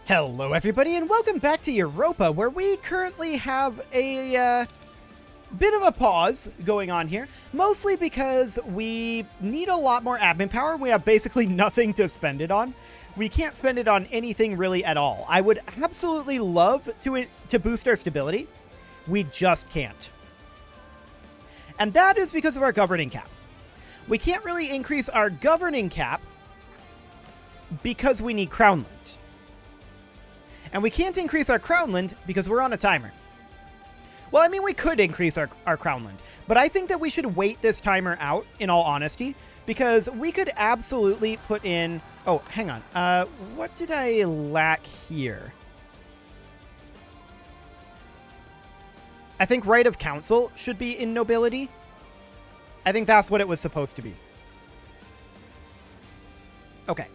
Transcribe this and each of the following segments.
Hello everybody and welcome back to Europa, where we currently have a bit of a pause going on here, mostly because we need a lot more admin power. We have basically nothing to spend it on. We can't spend it on anything really at all. I would absolutely love to boost our stability. We just can't. And that is because of our governing cap. We can't really increase our governing cap because we need Crownland. And we can't increase our Crownland because we're on a timer. Well, I mean, we could increase our Crownland, but I think that we should wait this timer out, in all honesty, because we could absolutely put in... Oh, hang on. What did I lack here? I think Right of Council should be in nobility. I think that's what it was supposed to be. Okay.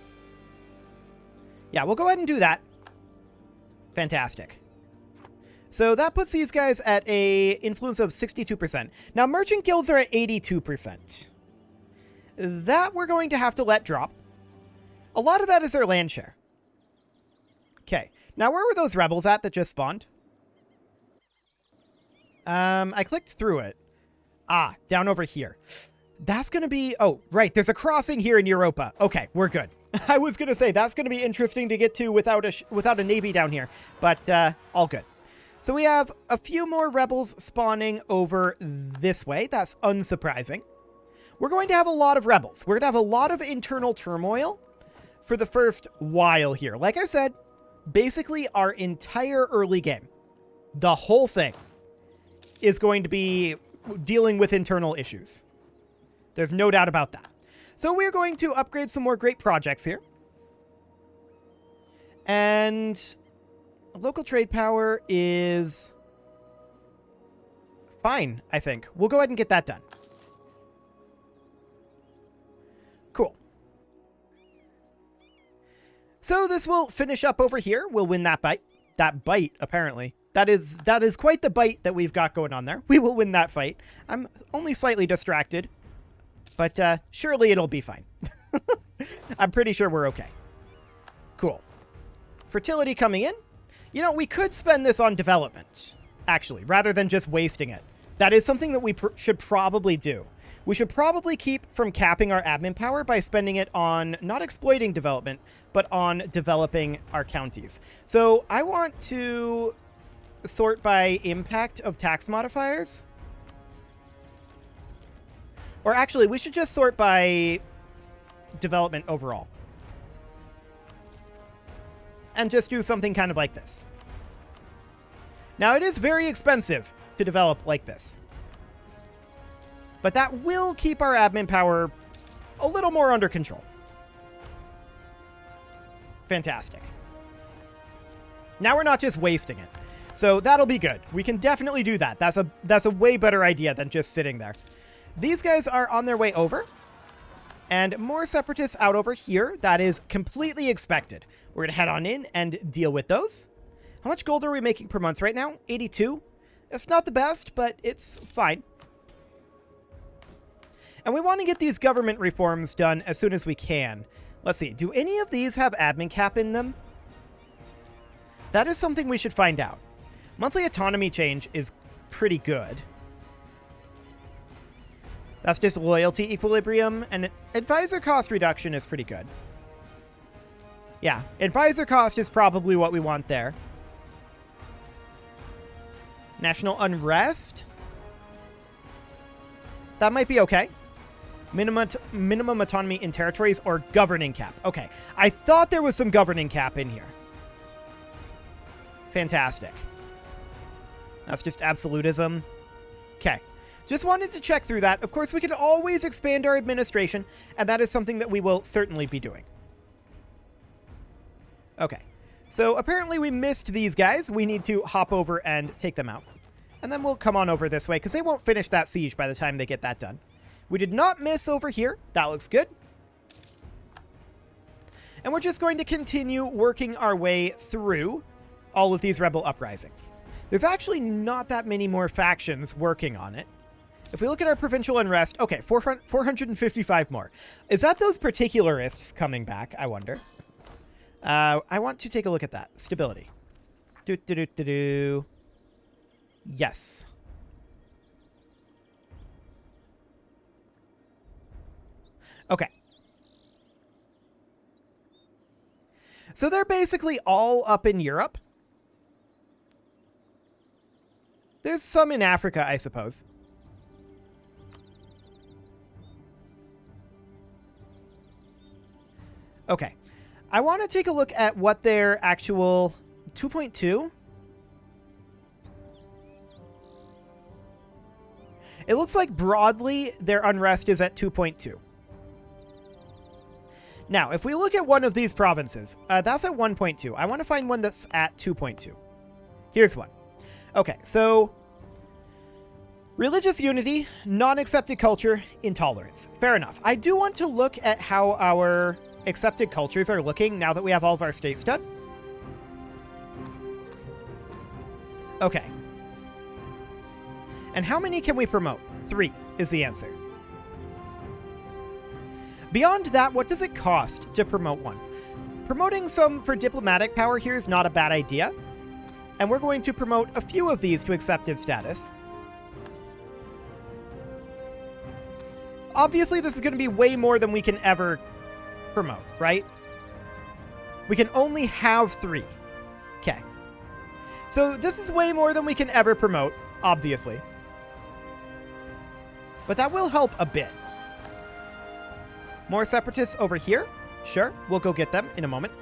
Yeah, we'll go ahead and do that. Fantastic. So that puts these guys at a influence of 62%. Now, merchant guilds are at 82%. That we're going to have to let drop. A lot of that is their land share. Okay. Now, where were those rebels at that just spawned? I clicked through it. Ah, down over here. That's going to be... Oh, right. There's a crossing here in Europa. Okay, we're good. I was going to say, that's going to be interesting to get to without a navy down here. But all good. So we have a few more rebels spawning over this way. That's unsurprising. We're going to have a lot of rebels. We're going to have a lot of internal turmoil for the first while here. Like I said, basically our entire early game, the whole thing, is going to be dealing with internal issues. There's no doubt about that. So we're going to upgrade some more great projects here. And local trade power is fine, I think. We'll go ahead and get that done. Cool. So this will finish up over here. We'll win that bite. That bite, apparently. That is quite the bite that we've got going on there. We will win that fight. I'm only slightly distracted. But surely it'll be fine. I'm pretty sure we're okay. Cool. Fertility coming in. You know, we could spend this on development, actually, rather than just wasting it. That is something that we should probably do. We should probably keep from capping our admin power by spending it on not exploiting development, but on developing our counties. So I want to sort by impact of tax modifiers. Or actually, we should just sort by development overall. And just do something kind of like this. Now, it is very expensive to develop like this. But that will keep our admin power a little more under control. Fantastic. Now we're not just wasting it. So that'll be good. We can definitely do that. That's a way better idea than just sitting there. These guys are on their way over. And more separatists out over here. That is completely expected. We're going to head on in and deal with those. How much gold are we making per month right now? 82. It's not the best, but it's fine. And we want to get these government reforms done as soon as we can. Let's see. Do any of these have admin cap in them? That is something we should find out. Monthly autonomy change is pretty good. That's just loyalty equilibrium, and advisor cost reduction is pretty good. Yeah, advisor cost is probably what we want there. National unrest? That might be okay. Minimum autonomy in territories or governing cap. Okay, I thought there was some governing cap in here. Fantastic. That's just absolutism. Okay. Just wanted to check through that. Of course, we can always expand our administration, and that is something that we will certainly be doing. Okay. So apparently we missed these guys. We need to hop over and take them out. And then we'll come on over this way, because they won't finish that siege by the time they get that done. We did not miss over here. That looks good. And we're just going to continue working our way through all of these rebel uprisings. There's actually not that many more factions working on it. If we look at our provincial unrest, okay, 455 more. Is that those particularists coming back, I wonder? I want to take a look at that. Stability. Yes. Okay. So they're basically all up in Europe. There's some in Africa, I suppose. Okay. I want to take a look at what their actual 2.2. It looks like broadly their unrest is at 2.2. Now, if we look at one of these provinces, that's at 1.2. I want to find one that's at 2.2. Here's one. Okay, so religious unity, non-accepted culture, intolerance. Fair enough. I do want to look at how our accepted cultures are looking now that we have all of our states done. Okay. And how many can we promote? 3 is the answer. Beyond that, what does it cost to promote one? Promoting some for diplomatic power here is not a bad idea. And we're going to promote a few of these to accepted status. Obviously, this is going to be way more than we can ever promote, right? We can only have 3. Okay. So this is way more than we can ever promote, obviously. But that will help a bit. More separatists over here? Sure, we'll go get them in a moment.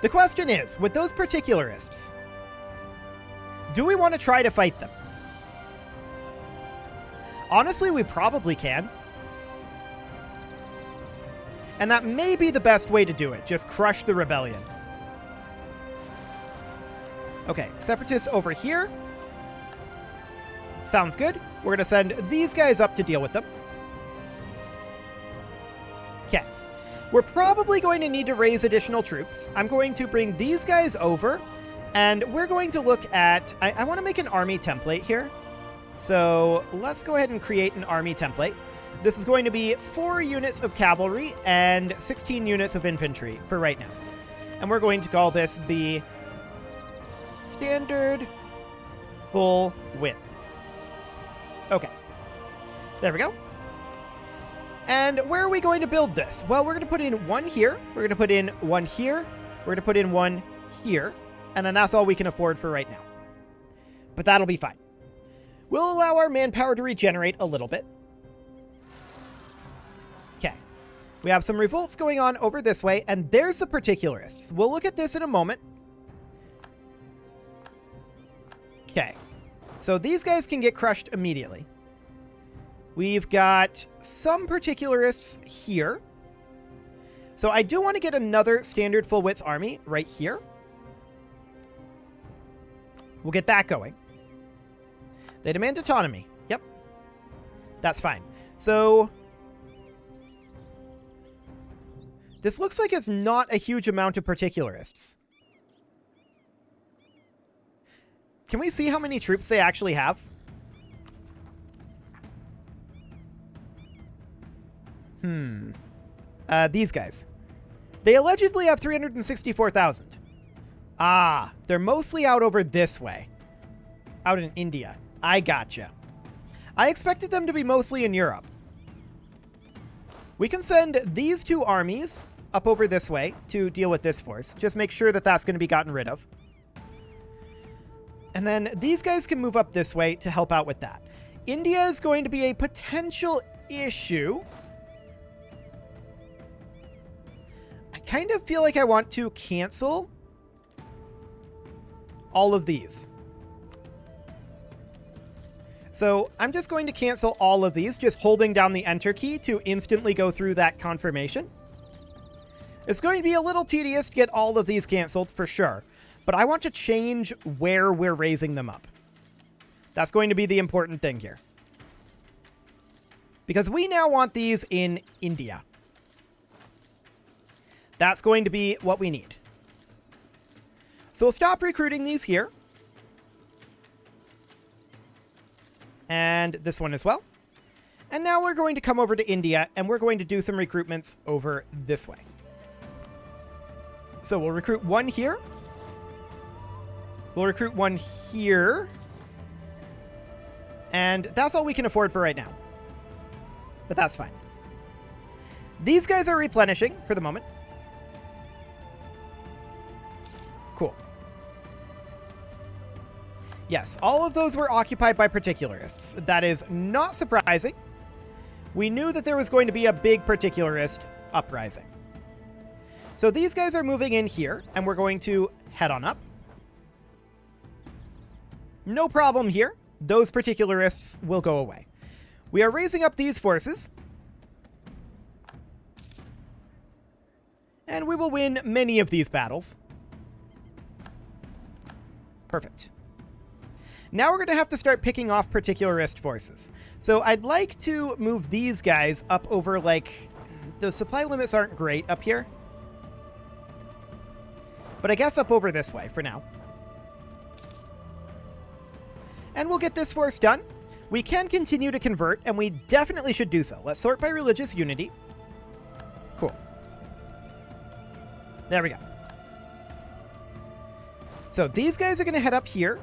The question is, with those particularists, do we want to try to fight them? Honestly, we probably can. And that may be the best way to do it. Just crush the rebellion. Okay, separatists over here. Sounds good. We're going to send these guys up to deal with them. Okay. We're probably going to need to raise additional troops. I'm going to bring these guys over, and we're going to look at... I want to make an army template here. So let's go ahead and create an army template. This is going to be 4 units of cavalry and 16 units of infantry for right now. And we're going to call this the standard full width. Okay. There we go. And where are we going to build this? Well, we're going to put in one here. We're going to put in one here. We're going to put in one here. And then that's all we can afford for right now. But that'll be fine. We'll allow our manpower to regenerate a little bit. Okay. We have some revolts going on over this way, and there's the particularists. We'll look at this in a moment. Okay. So these guys can get crushed immediately. We've got some particularists here. So I do want to get another standard full width army right here. We'll get that going. They demand autonomy. Yep. That's fine. So this looks like it's not a huge amount of particularists. Can we see how many troops they actually have? These guys. They allegedly have 364,000. Ah, they're mostly out over this way. Out in India. I gotcha. I expected them to be mostly in Europe. We can send these 2 armies up over this way to deal with this force. Just make sure that that's going to be gotten rid of. And then these guys can move up this way to help out with that. India is going to be a potential issue. I kind of feel like I want to cancel all of these. So I'm just going to cancel all of these, just holding down the Enter key to instantly go through that confirmation. It's going to be a little tedious to get all of these canceled for sure, but I want to change where we're raising them up. That's going to be the important thing here. Because we now want these in India. That's going to be what we need. So we'll stop recruiting these here. And this one as well. And now we're going to come over to India, and we're going to do some recruitments over this way. So we'll recruit one here. We'll recruit one here. And that's all we can afford for right now. But that's fine. These guys are replenishing for the moment. Cool. Yes, all of those were occupied by particularists. That is not surprising. We knew that there was going to be a big particularist uprising. So these guys are moving in here, and we're going to head on up. No problem here. Those particularists will go away. We are raising up these forces. And we will win many of these battles. Perfect. Now we're going to have to start picking off particularist forces. So I'd like to move these guys up over, like, the supply limits aren't great up here. But I guess up over this way for now. And we'll get this force done. We can continue to convert, and we definitely should do so. Let's sort by religious unity. Cool. There we go. So these guys are going to head up here.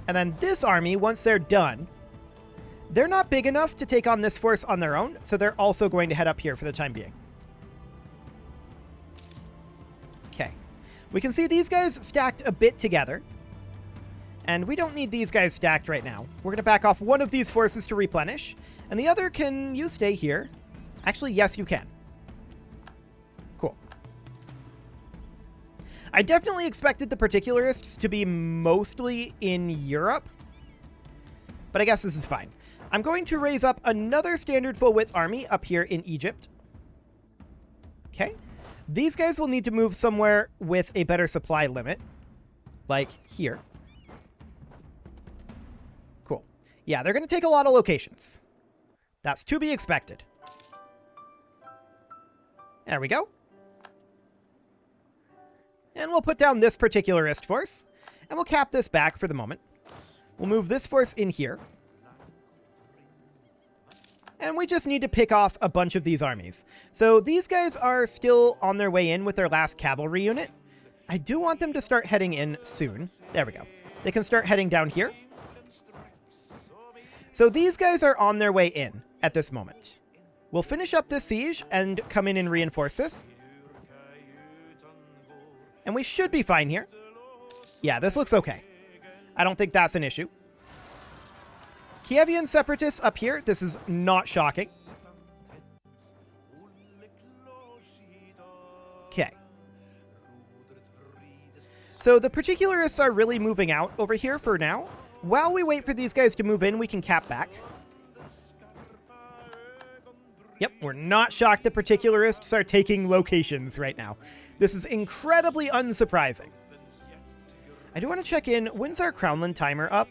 And then this army, once they're done, they're not big enough to take on this force on their own. So they're also going to head up here for the time being. Okay. We can see these guys stacked a bit together. And we don't need these guys stacked right now. We're going to back off one of these forces to replenish. And the other, can you stay here? Actually, yes, you can. Cool. I definitely expected the particularists to be mostly in Europe. But I guess this is fine. I'm going to raise up another standard full width army up here in Egypt. Okay. These guys will need to move somewhere with a better supply limit. Like here. Cool. Yeah, they're going to take a lot of locations. That's to be expected. There we go. And we'll put down this particularist force. And we'll cap this back for the moment. We'll move this force in here. And we just need to pick off a bunch of these armies. So these guys are still on their way in with their last cavalry unit. I do want them to start heading in soon. There we go. They can start heading down here. So these guys are on their way in at this moment. We'll finish up this siege and come in and reinforce this. And we should be fine here. Yeah, this looks okay. I don't think that's an issue. Kievian separatists up here. This is not shocking. Okay. So the particularists are really moving out over here for now. While we wait for these guys to move in, we can cap back. Yep, we're not shocked the particularists are taking locations right now. This is incredibly unsurprising. I do want to check in. When's our Crownland timer up?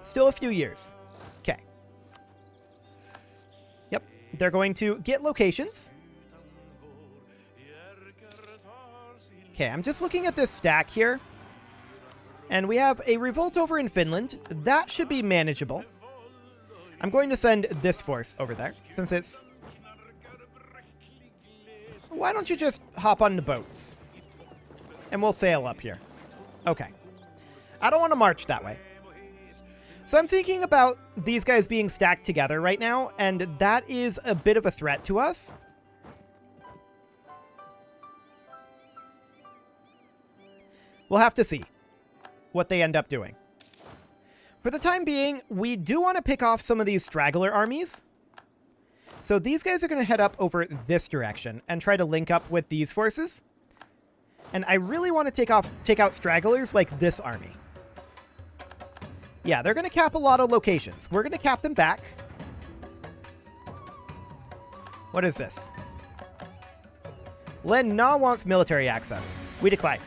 Still a few years. Okay. Yep, they're going to get locations. Okay, I'm just looking at this stack here. And we have a revolt over in Finland. That should be manageable. I'm going to send this force over there, since it's... Why don't you just hop on the boats? And we'll sail up here. Okay. I don't want to march that way. So I'm thinking about these guys being stacked together right now, and that is a bit of a threat to us. We'll have to see what they end up doing. For the time being, we do want to pick off some of these straggler armies. So these guys are going to head up over this direction and try to link up with these forces. And I really want to take out stragglers like this army. Yeah, they're going to cap a lot of locations. We're going to cap them back. What is this? Len Na wants military access. We decline.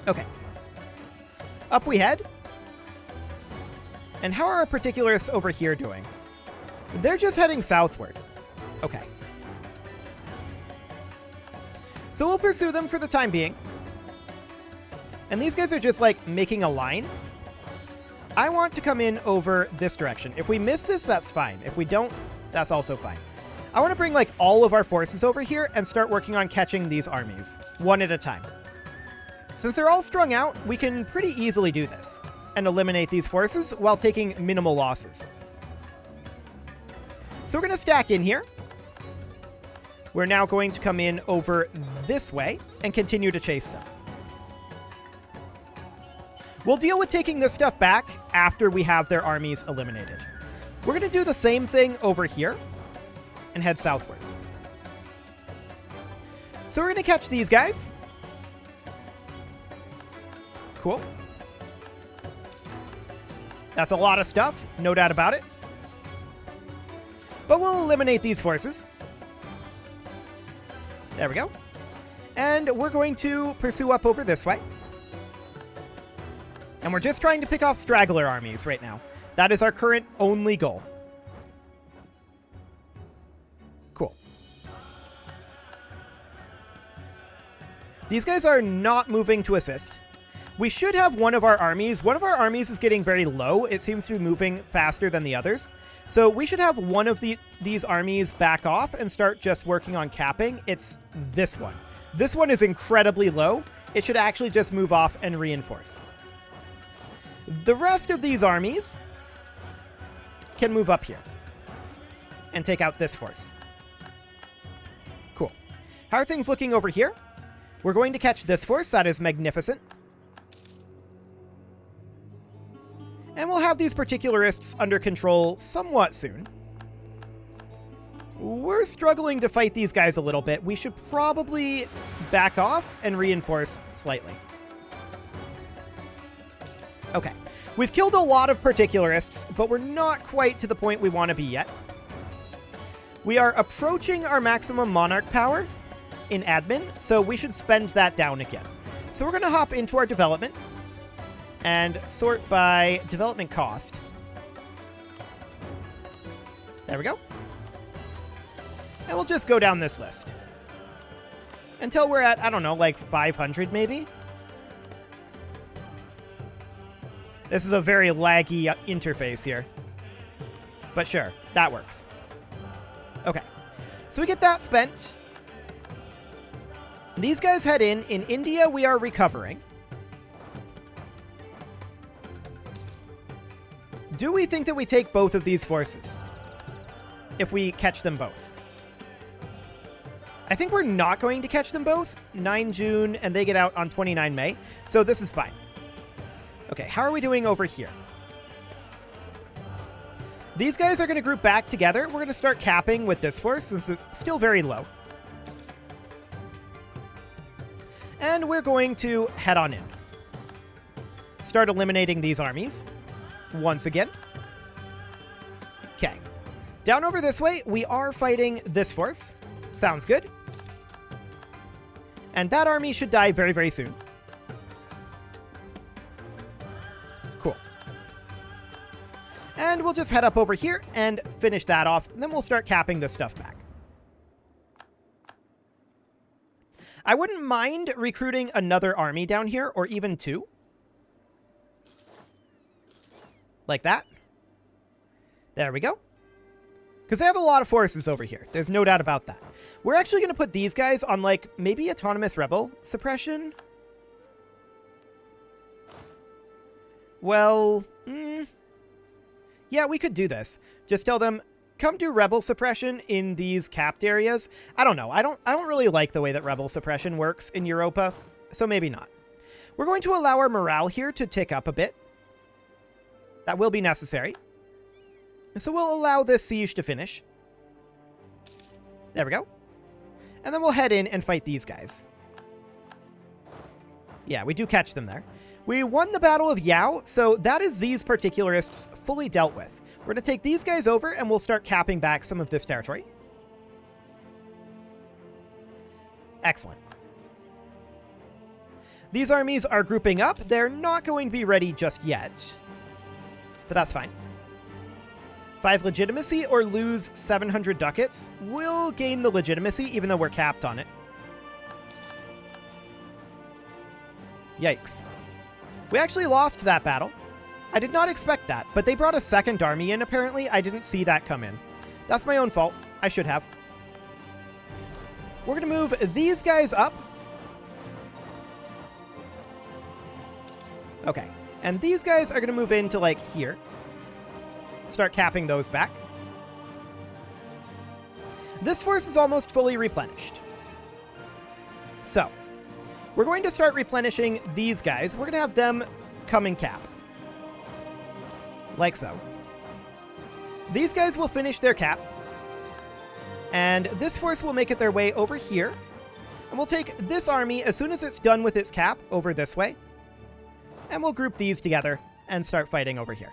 Okay. Up we head. And how are our particularists over here doing? They're just heading southward. Okay. So we'll pursue them for the time being. And these guys are just, like, making a line. I want to come in over this direction. If we miss this, that's fine. If we don't, that's also fine. I want to bring like all of our forces over here and start working on catching these armies, one at a time. Since they're all strung out, we can pretty easily do this and eliminate these forces while taking minimal losses. So we're going to stack in here. We're now going to come in over this way and continue to chase them. We'll deal with taking this stuff back after we have their armies eliminated. We're going to do the same thing over here and head southward. So we're going to catch these guys. Cool. That's a lot of stuff, no doubt about it. But we'll eliminate these forces. There we go. And we're going to pursue up over this way. And we're just trying to pick off straggler armies right now. That is our current only goal. Cool. These guys are not moving to assist. We should have one of our armies. One of our armies is getting very low. It seems to be moving faster than the others. So we should have one of these armies back off and start just working on capping. It's this one. This one is incredibly low. It should actually just move off and reinforce. The rest of these armies can move up here and take out this force. Cool. How are things looking over here? We're going to catch this force. That is magnificent. And we'll have these particularists under control somewhat soon. We're struggling to fight these guys a little bit. We should probably back off and reinforce slightly. Okay. We've killed a lot of particularists, but we're not quite to the point we want to be yet. We are approaching our maximum monarch power in admin, so we should spend that down again. So we're going to hop into our development and sort by development cost. There we go. And we'll just go down this list until we're at, I don't know, like 500 maybe. This is a very laggy interface here. But sure, that works. Okay. So we get that spent. These guys head in. In India, we are recovering. Do we think that we take both of these forces? If we catch them both? I think we're not going to catch them both. 9 June, and they get out on 29 May. So this is fine. Okay, how are we doing over here? These guys are going to group back together. We're going to start capping with this force, since it's still very low. And we're going to head on in. Start eliminating these armies. Once again. Okay. Down over this way, we are fighting this force. Sounds good. And that army should die very, very soon. Cool. And we'll just head up over here and finish that off. And then we'll start capping this stuff back. I wouldn't mind recruiting another army down here, or even two. Like that. There we go. Because they have a lot of forces over here. There's no doubt about that. We're actually going to put these guys on, like, maybe autonomous rebel suppression. Well, yeah, we could do this. Just tell them, come do rebel suppression in these capped areas. I don't know. I don't really like the way that rebel suppression works in Europa, so maybe not. We're going to allow our morale here to tick up a bit. That will be necessary. So we'll allow this siege to finish. There we go. And then we'll head in and fight these guys. Yeah, we do catch them there. We won the Battle of Yao, so that is these particularists fully dealt with. We're going to take these guys over and we'll start capping back some of this territory. Excellent. These armies are grouping up. They're not going to be ready just yet. But that's fine. 5 legitimacy or lose 700 ducats. We'll gain the legitimacy even though we're capped on it. Yikes. We actually lost that battle. I did not expect that, but they brought a second army in apparently. I didn't see that come in. That's my own fault. I should have. We're going to move these guys up. Okay. And these guys are going to move into, like, here. Start capping those back. This force is almost fully replenished. So, we're going to start replenishing these guys. We're going to have them come and cap. Like so. These guys will finish their cap. And this force will make it their way over here. And we'll take this army, as soon as it's done with its cap, over this way. And we'll group these together and start fighting over here.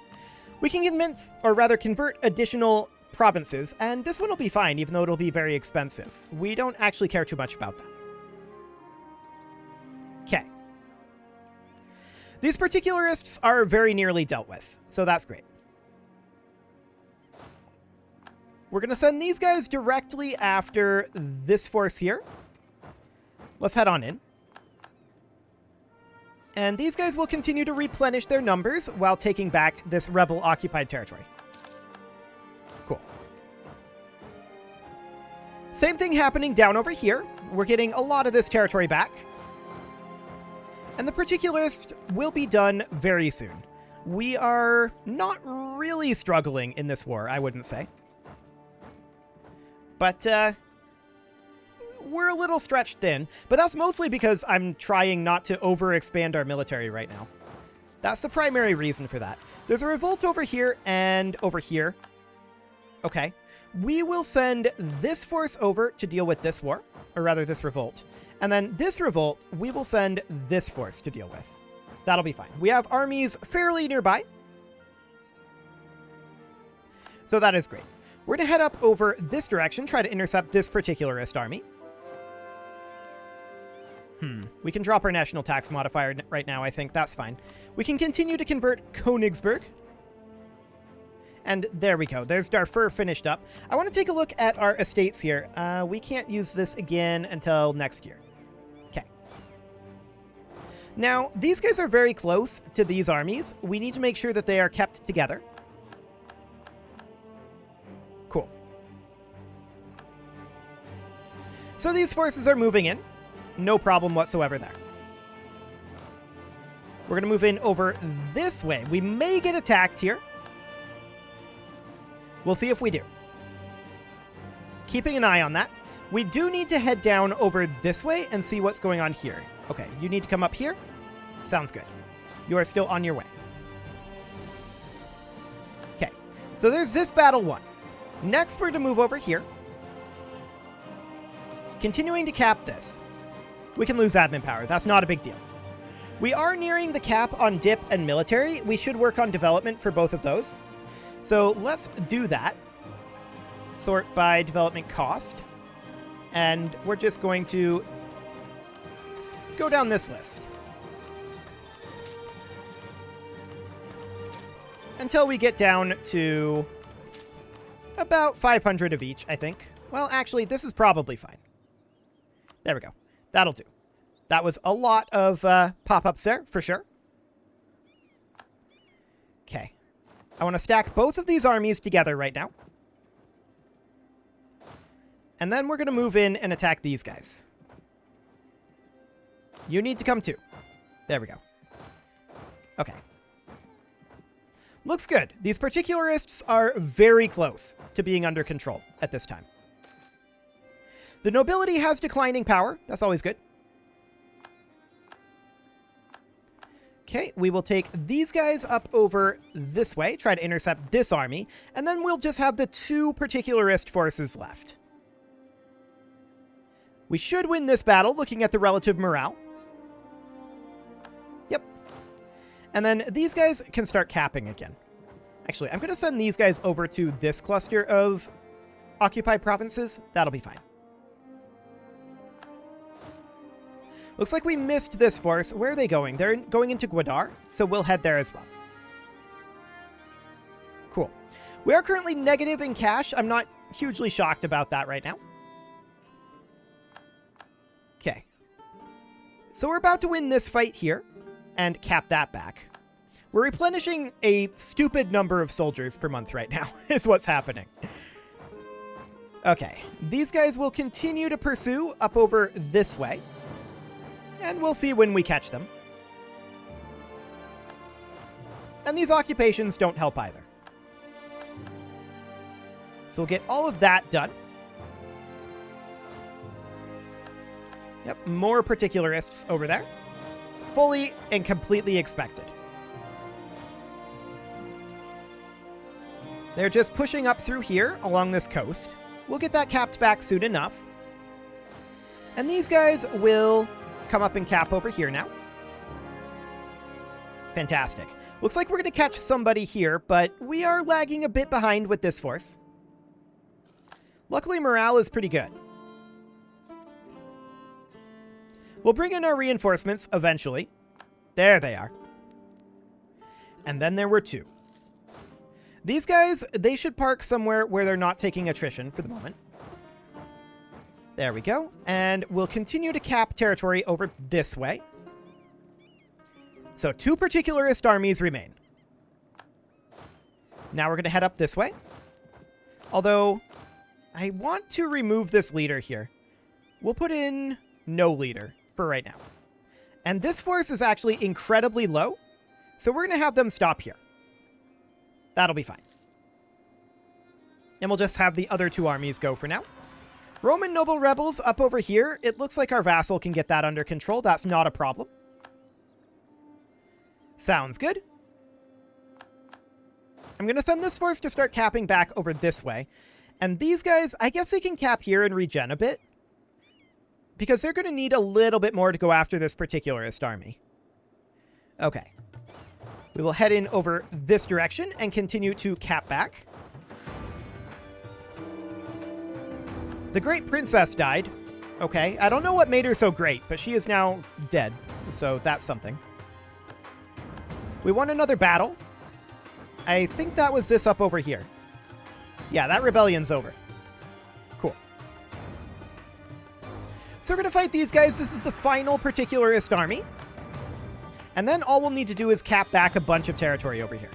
We can convince, or rather convert additional provinces, and this one will be fine, even though it'll be very expensive. We don't actually care too much about that. Okay. These particularists are very nearly dealt with, so that's great. We're going to send these guys directly after this force here. Let's head on in. And these guys will continue to replenish their numbers while taking back this rebel-occupied territory. Cool. Same thing happening down over here. We're getting a lot of this territory back. And the particularist will be done very soon. We are not really struggling in this war, I wouldn't say. But, we're a little stretched thin, but that's mostly because I'm trying not to overexpand our military right now. That's the primary reason for that. There's a revolt over here and over here. Okay. We will send this force over to deal with this war, or rather this revolt. And then this revolt, we will send this force to deal with. That'll be fine. We have armies fairly nearby. So that is great. We're going to head up over this direction, try to intercept this particularist army. We can drop our national tax modifier right now, I think. That's fine. We can continue to convert Königsberg. And there we go. There's Darfur finished up. I want to take a look at our estates here. We can't use this again until next year. Okay. Now, these guys are very close to these armies. We need to make sure that they are kept together. Cool. So these forces are moving in. No problem whatsoever there. We're going to move in over this way. We may get attacked here. We'll see if we do. Keeping an eye on that. We do need to head down over this way and see what's going on here. Okay, you need to come up here. Sounds good. You are still on your way. Okay, so there's this battle won. Next, we're going to move over here. Continuing to cap this. We can lose admin power. That's not a big deal. We are nearing the cap on dip and military. We should work on development for both of those. So let's do that. Sort by development cost. And we're just going to go down this list. Until we get down to about 500 of each, I think. Well, actually, this is probably fine. There we go. That'll do. That was a lot of pop-ups there, for sure. Okay. I want to stack both of these armies together right now. And then we're going to move in and attack these guys. You need to come too. There we go. Okay. Looks good. These particularists are very close to being under control at this time. The nobility has declining power. That's always good. Okay, we will take these guys up over this way, try to intercept this army, and then we'll just have the two particularist forces left. We should win this battle, looking at the relative morale. Yep. And then these guys can start capping again. Actually, I'm going to send these guys over to this cluster of occupied provinces. That'll be fine. Looks like we missed this force. Where are they going? They're going into Gwadar, so we'll head there as well. Cool. We are currently negative in cash. I'm not hugely shocked about that right now. Okay. So we're about to win this fight here and cap that back. We're replenishing a stupid number of soldiers per month right now, is what's happening. Okay, these guys will continue to pursue up over this way. And we'll see when we catch them. And these occupations don't help either. So we'll get all of that done. Yep, more particularists over there. Fully and completely expected. They're just pushing up through here along this coast. We'll get that capped back soon enough. And these guys will come up and cap over here now. Fantastic. Looks like we're going to catch somebody here, but we are lagging a bit behind with this force. Luckily, morale is pretty good. We'll bring in our reinforcements eventually. There they are. And then there were two. These guys, they should park somewhere where they're not taking attrition for the moment. There we go. And we'll continue to cap territory over this way. So 2 particularist armies remain. Now we're going to head up this way. Although, I want to remove this leader here. We'll put in no leader for right now. And this force is actually incredibly low, so we're going to have them stop here. That'll be fine. And we'll just have the other 2 armies go for now. Roman noble rebels up over here. It looks like our vassal can get that under control. That's not a problem. Sounds good. I'm going to send this force to start capping back over this way. And these guys, I guess they can cap here and regen a bit. Because they're going to need a little bit more to go after this particularist army. Okay. We will head in over this direction and continue to cap back. The Great Princess died. Okay, I don't know what made her so great, but she is now dead. So that's something. We won another battle. I think that was this up over here. Yeah, that rebellion's over. Cool. So we're going to fight these guys. This is the final particularist army. And then all we'll need to do is cap back a bunch of territory over here.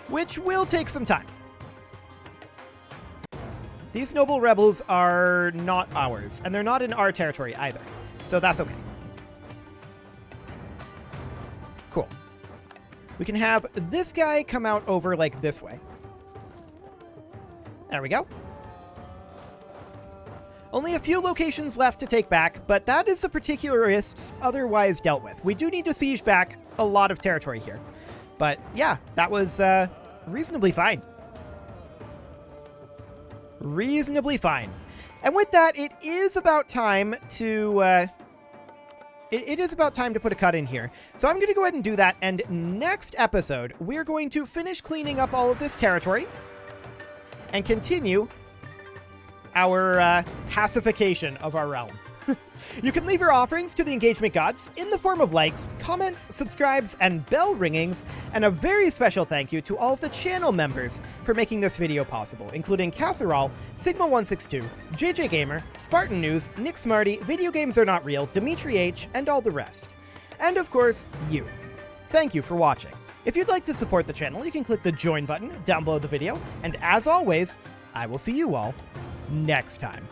Which will take some time. These noble rebels are not ours. And they're not in our territory either. So that's okay. Cool. We can have this guy come out over like this way. There we go. Only a few locations left to take back, but that is the particularists otherwise dealt with. We do need to siege back a lot of territory here. But yeah, that was reasonably fine. Reasonably fine. And with that, it is about time to... It is about time to put a cut in here. So I'm going to go ahead and do that. And next episode, we're going to finish cleaning up all of this territory and continue our pacification of our realm. You can leave your offerings to the engagement gods in the form of likes, comments, subscribes, and bell ringings, and a very special thank you to all of the channel members for making this video possible, including Casserole, Sigma162, JJ Gamer, Spartan News, Nick Smarty, Video Games Are Not Real, Dimitri H, and all the rest. And of course, you. Thank you for watching. If you'd like to support the channel, you can click the join button down below the video, and as always, I will see you all next time.